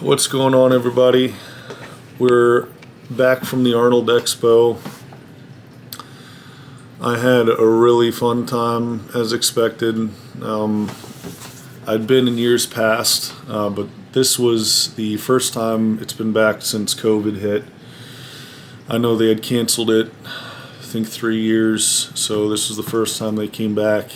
What's going on, everybody? We're back from the Arnold Expo. I had a really fun time, as expected. I'd been in years past, but this was the first time it's been back since COVID hit. I know they had canceled it, I think 3 years, so this was the first time they came back.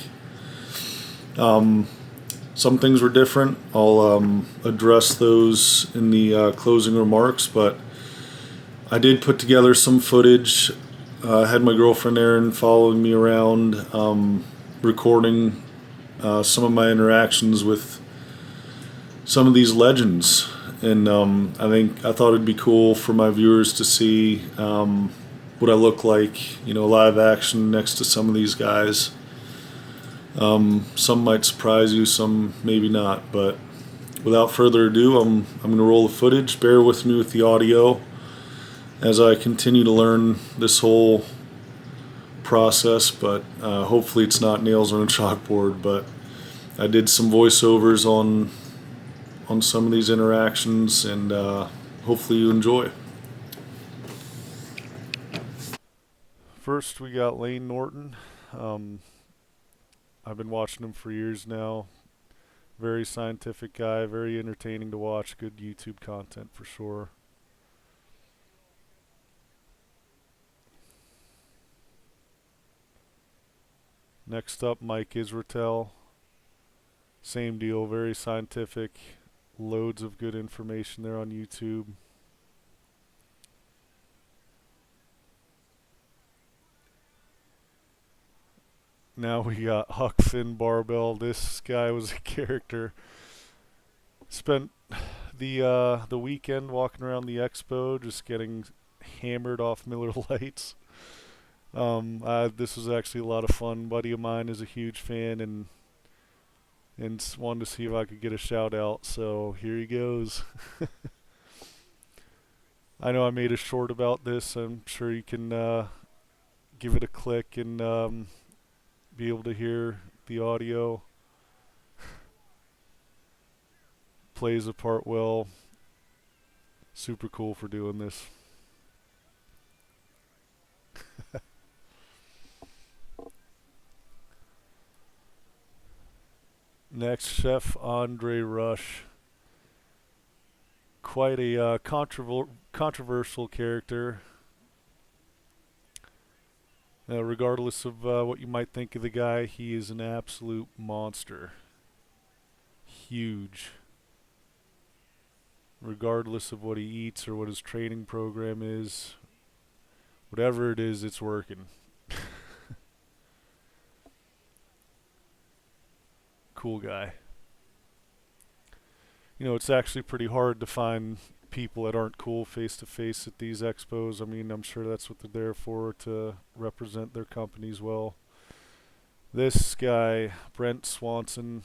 Some things were different. I'll address those in the closing remarks, but I did put together some footage. I had my girlfriend Erin following me around, recording some of my interactions with some of these legends. And I thought it'd be cool for my viewers to see what I look like, live action next to some of these guys. Some might surprise you, some maybe not. But without further ado, I'm going to roll the footage. Bear with me with the audio as I continue to learn this whole process. But hopefully it's not nails on a chalkboard. But I did some voiceovers on some of these interactions, and hopefully you enjoy. First, we got Lane Norton. I've been watching him for years now. Very scientific guy, very entertaining to watch. Good YouTube content for sure. Next up, Mike Israetel. Same deal, very scientific. Loads of good information there on YouTube. Now we got Huck Finn Barbell. This guy was a character. Spent the weekend walking around the expo, just getting hammered off Miller Lights. This was actually a lot of fun. A buddy of mine is a huge fan, and wanted to see if I could get a shout out. So here he goes. I know I made a short about this. I'm sure you can give it a click and be able to hear the audio. Plays a part well. Super cool for doing this. Next, Chef Andre Rush. Quite a controversial character. Regardless of what you might think of the guy, he is an absolute monster. Huge. Regardless of what he eats or what his training program is, whatever it is, it's working. Cool guy. It's actually pretty hard to find people that aren't cool face to face at these expos. I mean, I'm sure that's what they're there for, to represent their companies well. This guy, Brent Swanson,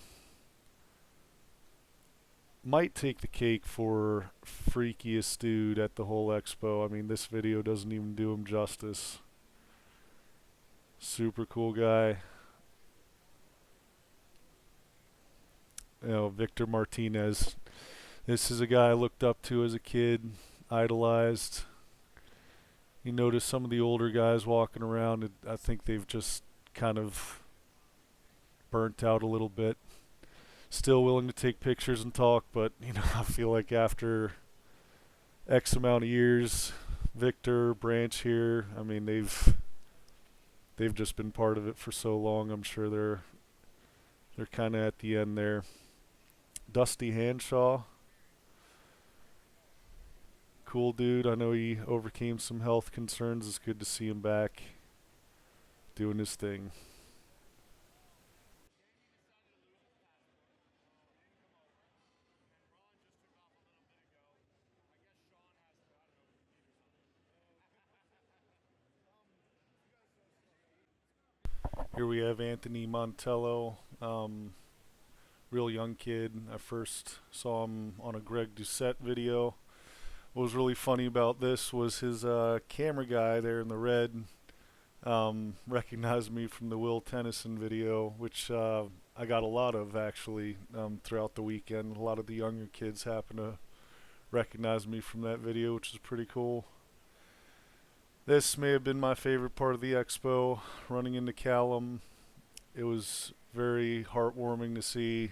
might take the cake for freakiest dude at the whole expo. I mean, this video doesn't even do him justice. Super cool guy. Victor Martinez. This is a guy I looked up to as a kid, idolized. You notice some of the older guys walking around, I think they've just kind of burnt out a little bit. Still willing to take pictures and talk, but I feel like after X amount of years, Victor, Branch here, I mean they've just been part of it for so long. I'm sure they're kind of at the end there. Dusty Hanshaw. Cool dude. I know he overcame some health concerns. It's good to see him back doing his thing. Here we have Anthony Montello. Real young kid. I first saw him on a Greg Doucette video. What was really funny about this was his camera guy there in the red recognized me from the Will Tennyson video, which I got a lot of actually throughout the weekend. A lot of the younger kids happened to recognized me from that video, which is pretty cool. This may have been my favorite part of the expo, running into Callum. It was very heartwarming to see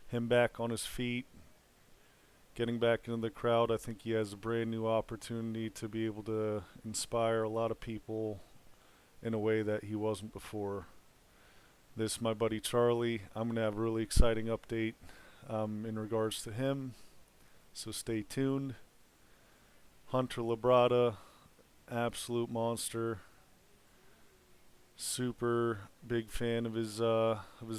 him back on his feet, getting back into the crowd. I think he has a brand new opportunity to be able to inspire a lot of people in a way that he wasn't before. This is my buddy Charlie. I'm going to have a really exciting update in regards to him, so stay tuned. Hunter Labrada, absolute monster. Super big fan of his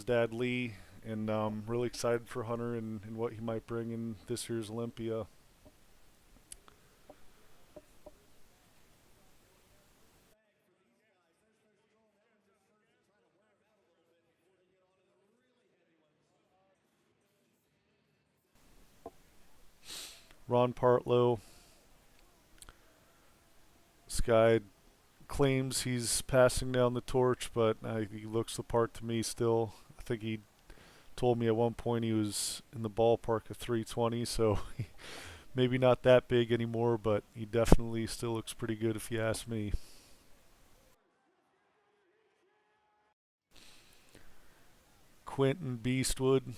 dad Lee, and really excited for Hunter and what he might bring in this year's Olympia. Ron Partlow, this guy claims he's passing down the torch, but he looks the part to me still. I think he told me at one point he was in the ballpark of 320, so maybe not that big anymore, but he definitely still looks pretty good if you ask me. Quentin Beastwood,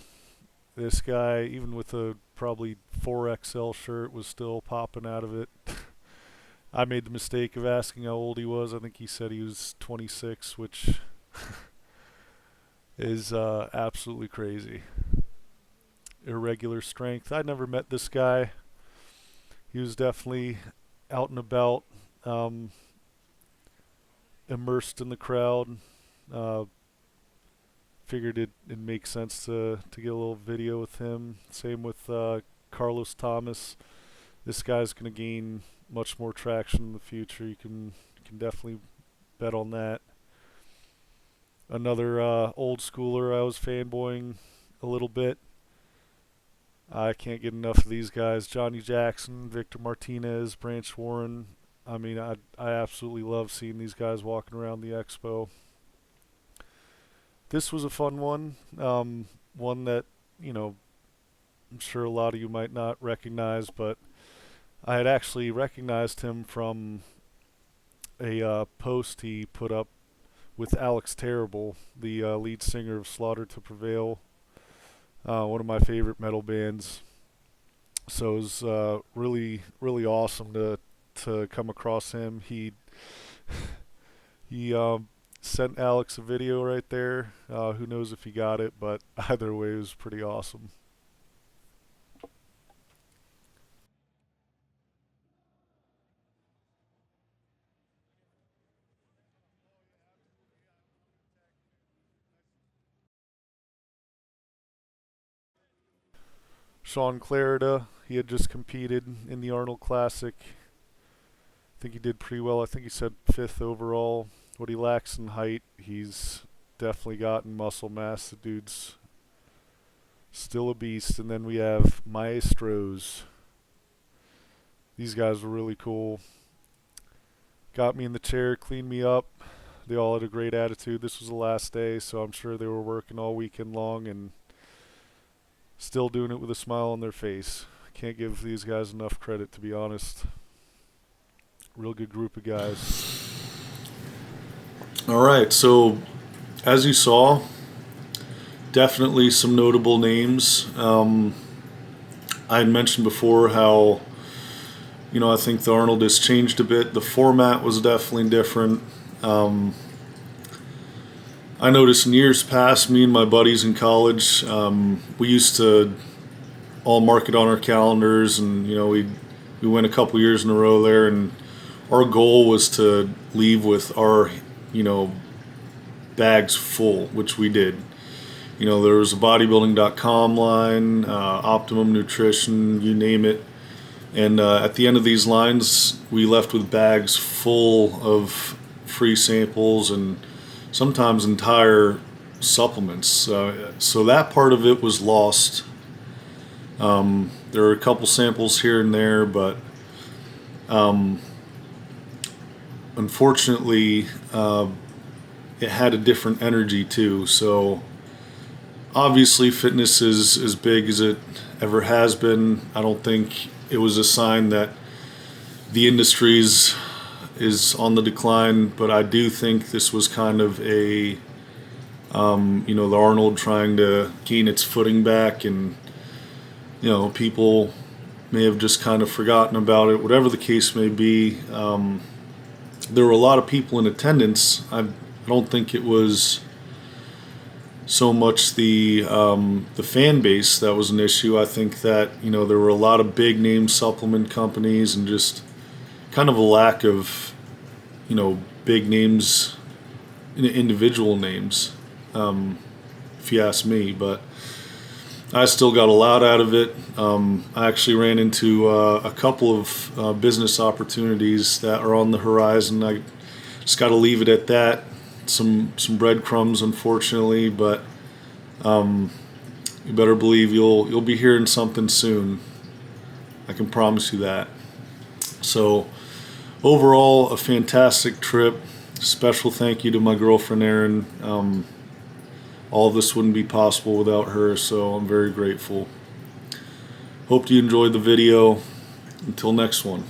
this guy, even with a probably 4XL shirt, was still popping out of it. I made the mistake of asking how old he was. I think he said he was 26, which is absolutely crazy. Irregular strength. I never met this guy. He was definitely out and about, immersed in the crowd. Figured it makes sense to get a little video with him. Same with Carlos Thomas. This guy's going to gain much more traction in the future. You can definitely bet on that. Another old schooler I was fanboying a little bit. I can't get enough of these guys. Johnny Jackson, Victor Martinez, Branch Warren. I mean, I absolutely love seeing these guys walking around the expo. This was a fun one. One that, I'm sure a lot of you might not recognize, but I had actually recognized him from a post he put up with Alex Terrible, the lead singer of Slaughter to Prevail, one of my favorite metal bands. So it was really, really awesome to come across him. He sent Alex a video right there. Who knows if he got it, but either way, it was pretty awesome. Sean Clarida, he had just competed in the Arnold Classic. I think he did pretty well. I think he said 5th overall. What he lacks in height, he's definitely got in muscle mass. The dude's still a beast. And then we have Maestros. These guys were really cool. Got me in the chair, cleaned me up. They all had a great attitude. This was the last day, so I'm sure they were working all weekend long and still doing it with a smile on their face. Can't give these guys enough credit, to be honest. Real good group of guys. All right, so as you saw, definitely some notable names. I had mentioned before how, I think the Arnold has changed a bit. The format was definitely different. I noticed in years past, me and my buddies in college, we used to all mark it on our calendars, and we went a couple years in a row there, and our goal was to leave with our bags full, which we did. There was a bodybuilding.com line, Optimum Nutrition, you name it. And at the end of these lines, we left with bags full of free samples and sometimes entire supplements. So that part of it was lost. There were a couple samples here and there, but unfortunately, it had a different energy too. So obviously, fitness is as big as it ever has been. I don't think it was a sign that the industry's is on the decline. But I do think this was kind of a the Arnold trying to gain its footing back, and people may have just kind of forgotten about it. Whatever the case may be, there were a lot of people in attendance. I don't think it was so much the fan base that was an issue. I think that there were a lot of big name supplement companies and just kind of a lack of big names, individual names, if you ask me. But I still got a lot out of it. I actually ran into a couple of business opportunities that are on the horizon. I just got to leave it at that. Some breadcrumbs, unfortunately, but you better believe you'll be hearing something soon. I can promise you that. So overall, a fantastic trip. Special thank you to my girlfriend Erin. All of this wouldn't be possible without her, so I'm very grateful. Hope you enjoyed the video. Until next one.